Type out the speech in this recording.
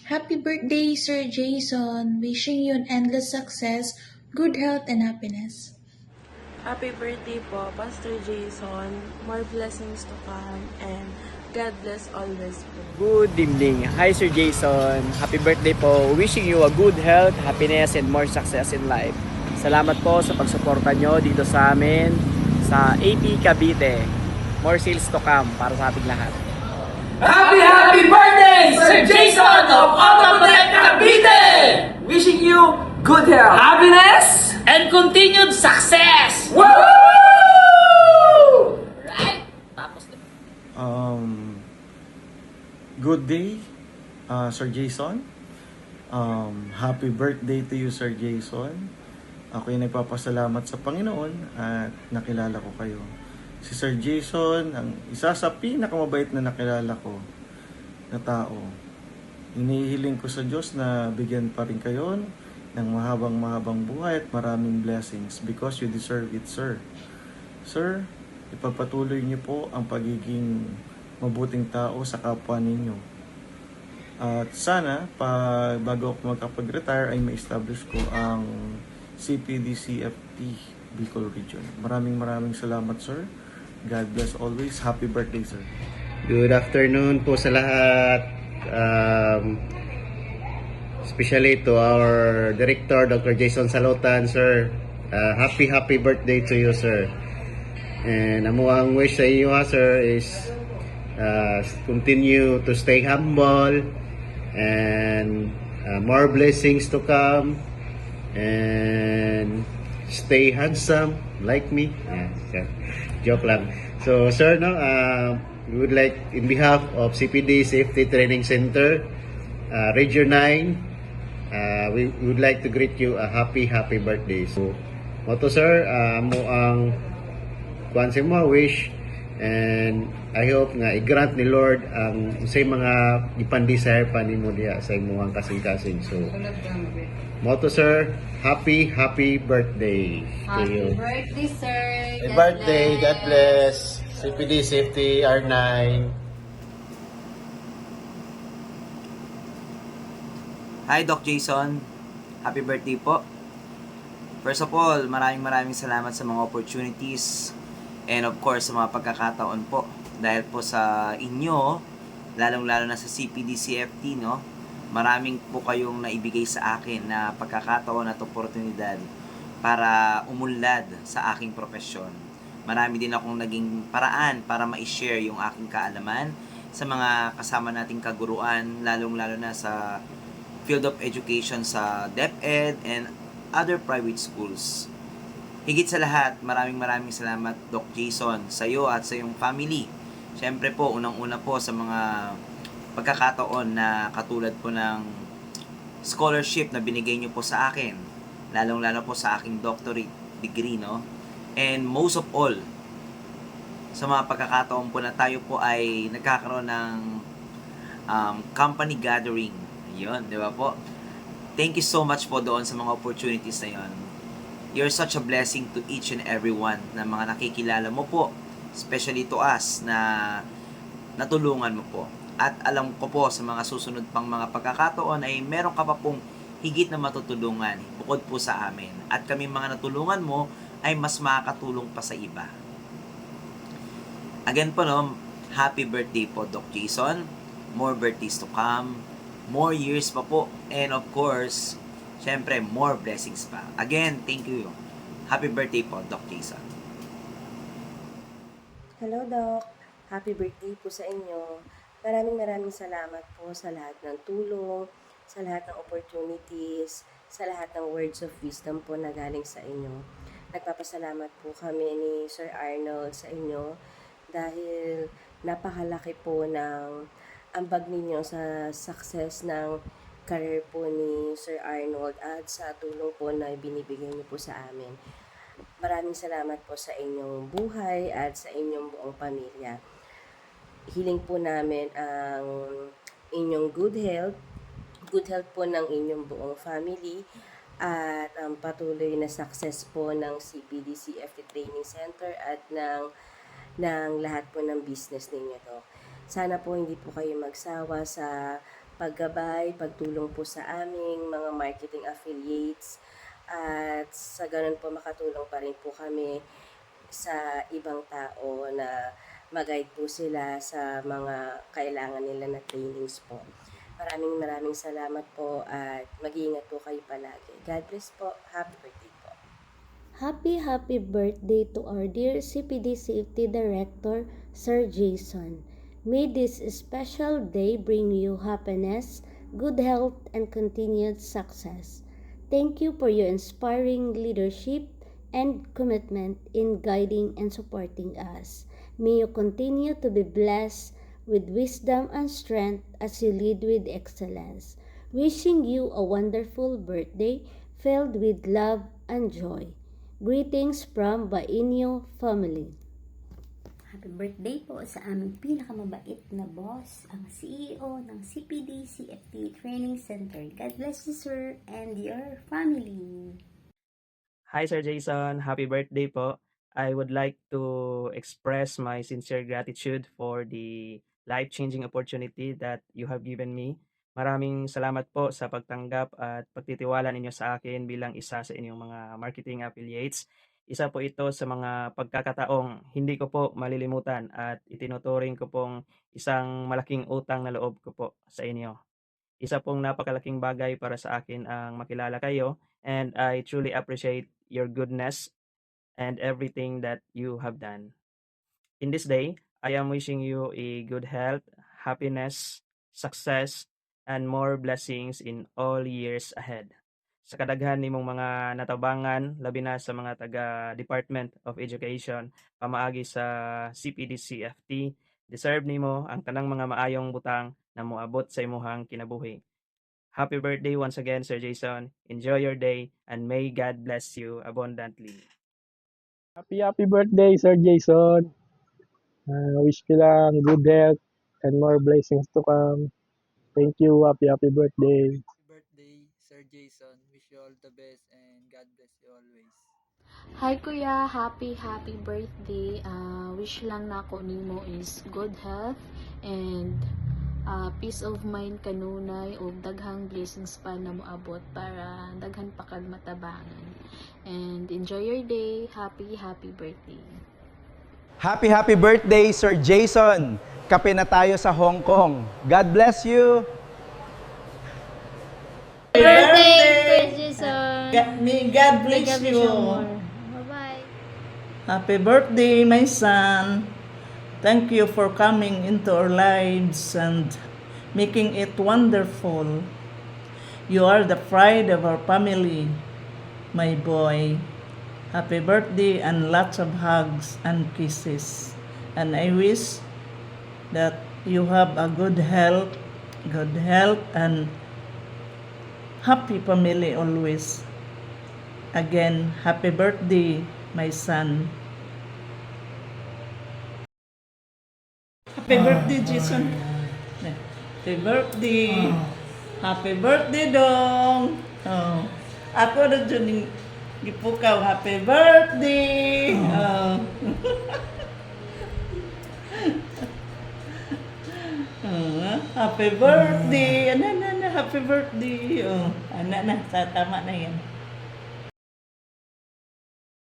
Happy birthday, Sir Jason. Wishing you an endless success, good health, and happiness. Happy birthday po, Pastor Jason. More blessings to come and God bless always po. Good evening. Hi Sir Jason. Happy birthday po. Wishing you a good health, happiness, and more success in life. Salamat po sa pagsuporta nyo dito sa amin sa AP Cavite. More sales to come para sa ating lahat. Happy birthday, Sir Jason of Autotech Cavite! Wishing you good health, happiness, and continued success! Woo! Right? Tapos Good day, Sir Jason. Happy birthday to you, Sir Jason. Ako'y nagpapasalamat sa Panginoon at nakilala ko kayo. Si Sir Jason, ang isa sa pinakamabait na nakilala ko na tao. Inihiling ko sa Diyos na bigyan pa rin kayo ng mahabang buhay at maraming blessings because you deserve it, sir. Sir, ipagpatuloy niyo po ang pagiging mabuting tao sa kapwa ninyo. At sana, bago ako magkapag-retire, ay ma-establish ko ang CPD-CFT Bicol Region. Maraming salamat, sir. God bless always. Happy birthday, sir. Good afternoon po sa lahat. Especially to our director, Dr. Jason Salutan, sir. Happy birthday to you, sir. And amo ang wish sa iyo, sir, is continue to stay humble and more blessings to come and stay handsome like me. Yeah. Joke lang. So, sir, we would like, in behalf of CPD Safety Training Center, Region 9, we would like to greet you a happy birthday. So, moto, sir, mo ang kuan sa mo wish, and I hope nga i-grant ni Lord ang say mga ipandesire pa nimo diha sa imong kasing-kasing. So, moto, sir, happy birthday to you. Happy birthday, sir. Happy birthday, God bless. CPD Safety R9. Hi Doc Jason, happy birthday po. First of all, maraming salamat sa mga opportunities and of course sa mga pagkakataon po. Dahil po sa inyo, lalong-lalo na sa CPD-CFT, no? Maraming po kayong naibigay sa akin na pagkakataon at oportunidad para umunlad sa aking profesyon. Marami din akong naging paraan para ma-share yung aking kaalaman sa mga kasama nating kaguruan, lalong-lalo na sa field of education sa DepEd and other private schools. Higit sa lahat, maraming salamat Doc Jason sa iyo at sa iyong family. Siyempre po, unang-una po sa mga pagkakataon na katulad po ng scholarship na binigay niyo po sa akin, lalong-lalo po sa aking doctorate degree, no? And most of all, sa mga pagkakataon po na tayo po ay nagkakaroon ng company gathering. Yun, di ba po? Thank you so much po doon sa mga opportunities na yun. You're such a blessing to each and every one na mga nakikilala mo po, especially to us na natulungan mo po. At alam ko po sa mga susunod pang mga pagkakataon ay meron ka pa pong higit na matutulungan bukod po sa amin. At kami mga natulungan mo ay mas makakatulong pa sa iba. Again po, no, happy birthday po Doc Jason. More birthdays to come. More years pa po. And of course, syempre, more blessings pa. Again, thank you. Happy birthday po, Doc Jason. Hello, Doc. Happy birthday po sa inyo. Maraming salamat po sa lahat ng tulong, sa lahat ng opportunities, sa lahat ng words of wisdom po na galing sa inyo. Nagpapasalamat po kami ni Sir Arnold sa inyo dahil napakalaki po ng ambag ninyo sa success ng career po ni Sir Arnold at sa tulong po na binibigay niyo po sa amin. Maraming salamat po sa inyong buhay at sa inyong buong pamilya. Hiling po namin ang inyong good health po ng inyong buong family at ang patuloy na success po ng CPD-CFT Training Center at ng lahat po ng business ninyo to. Sana po hindi po kayo magsawa sa paggabay, pagtulong po sa aming mga marketing affiliates, at sa ganun po makatulong pa rin po kami sa ibang tao na mag-guide po sila sa mga kailangan nila na trainings po. Maraming salamat po at mag-iingat po kayo palagi. God bless po. Happy birthday po. Happy birthday to our dear CPD Safety Director, Sir Jason. May this special day bring you happiness, good health, and continued success. Thank you for your inspiring leadership and commitment in guiding and supporting us. May you continue to be blessed with wisdom and strength as you lead with excellence. Wishing you a wonderful birthday filled with love and joy. Greetings from Bainyo family. Happy birthday po sa aming pinakamabait na boss, ang CEO ng CPD CFT Training Center. God bless you, sir, and your family. Hi Sir Jason, happy birthday po. I would like to express my sincere gratitude for the life-changing opportunity that you have given me. Maraming salamat po sa pagtanggap at pagtitiwala ninyo sa akin bilang isa sa inyong mga marketing affiliates. Isa po ito sa mga pagkakataong hindi ko po malilimutan at itinuturing ko pong isang malaking utang na loob ko po sa inyo. Isa pong napakalaking bagay para sa akin ang makilala kayo, and I truly appreciate your goodness and everything that you have done. In this day, I am wishing you a good health, happiness, success, and more blessings in all years ahead. Sa kadaghan nimong mga natabangan, labi na sa mga taga-Department of Education, pamaagi sa CPD-CFT, deserve nimo ang tanang mga maayong butang na moabot sa imuhang kinabuhi. Happy birthday once again, Sir Jason. Enjoy your day and may God bless you abundantly. Happy birthday, Sir Jason. Wish ko lang good health and more blessings to come. Thank you. Happy birthday. Happy birthday, Sir Jason. Wish you all the best and God bless you always. Hi Kuya, happy birthday. Wish lang na ako nimo is good health and peace of mind kanunay o daghang blessings pa na moabot para daghan pa kag matabangan. And enjoy your day. Happy birthday. Happy birthday, Sir Jason. Kape na tayo sa Hong Kong. God bless you. Happy birthday, Sir Jason. May God bless you. Bye-bye. Happy birthday, my son. Thank you for coming into our lives and making it wonderful. You are the pride of our family, my boy. Happy birthday and lots of hugs and kisses. And I wish that you have a good health and happy family always. Again, happy birthday, my son. Happy birthday, Jason. Happy birthday. Happy birthday, Dong. Oh. Ako na dyan gipukaw. Happy birthday. Oh. Happy birthday. Happy birthday. Oh. Anak na, tama na yan.